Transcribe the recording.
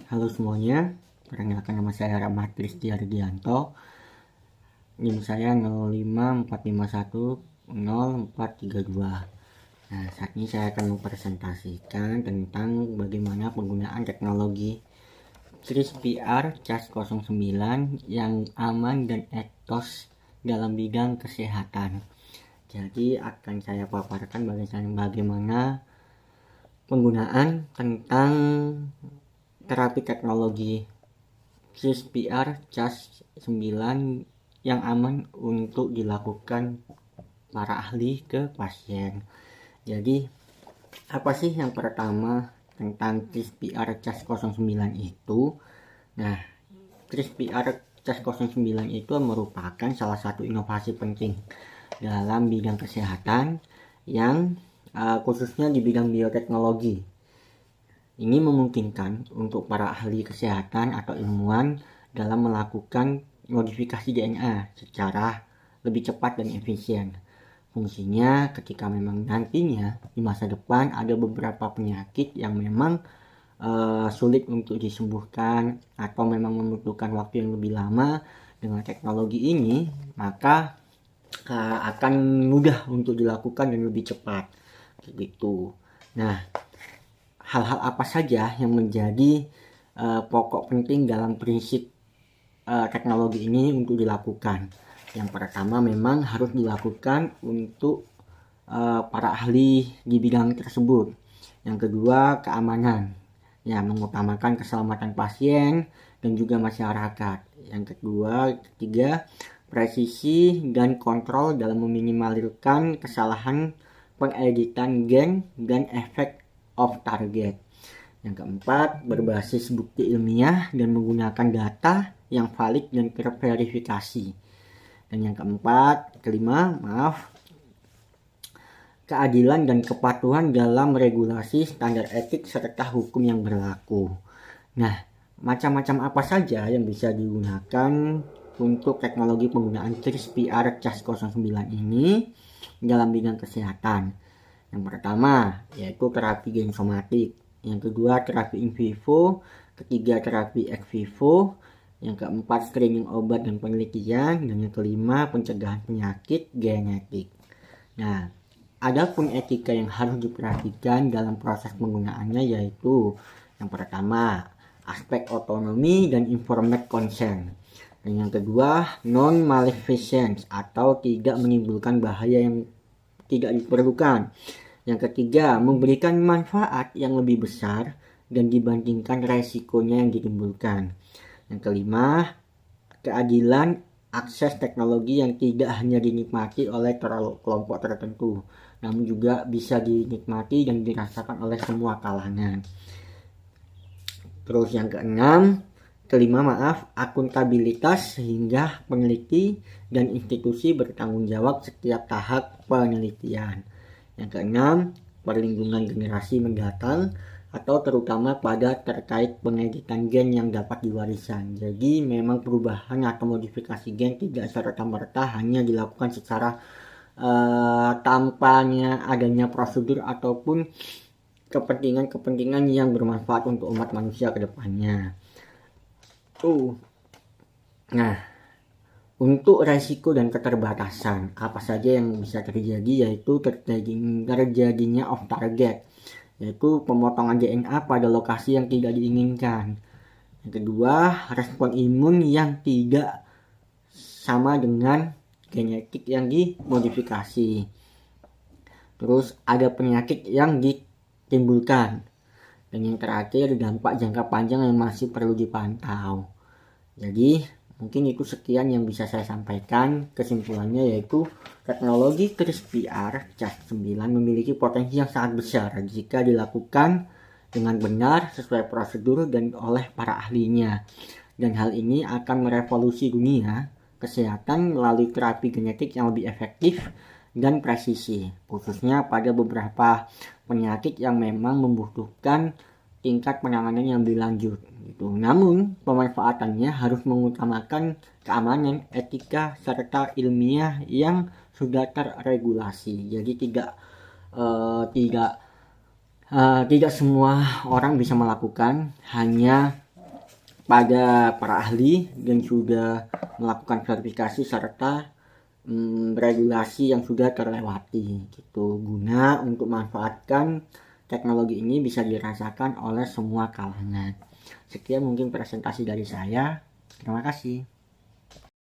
Halo semuanya, perkenalkan nama saya Rahmat Kristi Ardianto. NIM saya 054510432. Nah, saat ini saya akan mempresentasikan tentang bagaimana penggunaan teknologi CRISPR Cas09 yang aman dan etos dalam bidang kesehatan. Jadi akan saya paparkan bagaimana penggunaan tentang terapi teknologi CRISPR Cas9 yang aman untuk dilakukan para ahli ke pasien. Jadi apa sih yang pertama tentang CRISPR Cas09 itu? Nah, CRISPR Cas09 itu merupakan salah satu inovasi penting dalam bidang kesehatan yang khususnya di bidang bioteknologi. Ini memungkinkan untuk para ahli kesehatan atau ilmuwan dalam melakukan modifikasi DNA secara lebih cepat dan efisien. Fungsinya ketika memang nantinya di masa depan ada beberapa penyakit yang memang sulit untuk disembuhkan atau memang membutuhkan waktu yang lebih lama, dengan teknologi ini maka akan mudah untuk dilakukan dan lebih cepat gitu. Nah, hal-hal apa saja yang menjadi pokok penting dalam prinsip teknologi ini untuk dilakukan? Yang pertama memang harus dilakukan untuk para ahli di bidang tersebut. Yang kedua, keamanan, ya, mengutamakan keselamatan pasien dan juga masyarakat. Yang ketiga, presisi dan kontrol dalam meminimalkan kesalahan pengeditan gen dan efek off target. Yang keempat, berbasis bukti ilmiah dan menggunakan data yang valid dan terverifikasi. Dan yang kelima, keadilan dan kepatuhan dalam regulasi, standar etik serta hukum yang berlaku. Nah, macam-macam apa saja yang bisa digunakan untuk teknologi penggunaan CRISPR Cas09 ini dalam bidang kesehatan? Yang pertama yaitu terapi gen somatik, yang kedua terapi in vivo, ketiga terapi ex vivo, yang keempat screening obat dan penelitian, dan yang kelima pencegahan penyakit genetik. Nah, adapun etika yang harus diperhatikan dalam proses penggunaannya yaitu yang pertama aspek otonomi dan informed consent, dan yang kedua non maleficence atau tidak menimbulkan bahaya yang tidak diperlukan. Yang ketiga, memberikan manfaat yang lebih besar dan dibandingkan resikonya yang ditimbulkan. Yang kelima, keadilan akses teknologi yang tidak hanya dinikmati oleh kelompok tertentu, namun juga bisa dinikmati dan dirasakan oleh semua kalangan. Terus yang kelima, akuntabilitas sehingga peneliti dan institusi bertanggung jawab setiap tahap penelitian. Yang keenam, perlindungan generasi mendatang atau terutama pada terkait pengeditan gen yang dapat diwariskan. Jadi memang perubahan atau modifikasi gen tidak serta-merta hanya dilakukan secara tanpanya adanya prosedur ataupun kepentingan yang bermanfaat untuk umat manusia ke depannya. Nah, untuk resiko dan keterbatasan apa saja yang bisa terjadi yaitu terjadinya off target, yaitu pemotongan DNA pada lokasi yang tidak diinginkan. Yang kedua, respon imun yang tidak sama dengan genetik yang dimodifikasi. Terus ada penyakit yang ditimbulkan. Dan yang terakhir, dampak jangka panjang yang masih perlu dipantau. Jadi mungkin itu sekian yang bisa saya sampaikan. Kesimpulannya yaitu teknologi CRISPR Cas9 memiliki potensi yang sangat besar jika dilakukan dengan benar sesuai prosedur dan oleh para ahlinya. Dan hal ini akan merevolusi dunia kesehatan melalui terapi genetik yang lebih efektif dan presisi, khususnya pada beberapa penyakit yang memang membutuhkan tingkat penanganan yang lebih lanjut gitu. Namun pemanfaatannya harus mengutamakan keamanan, etika serta ilmiah yang sudah terregulasi. Jadi tidak semua orang bisa melakukan, hanya pada para ahli yang sudah melakukan verifikasi serta regulasi yang sudah terlewati gitu, guna untuk manfaatkan teknologi ini bisa dirasakan oleh semua kalangan. Sekian mungkin presentasi dari saya. Terima kasih.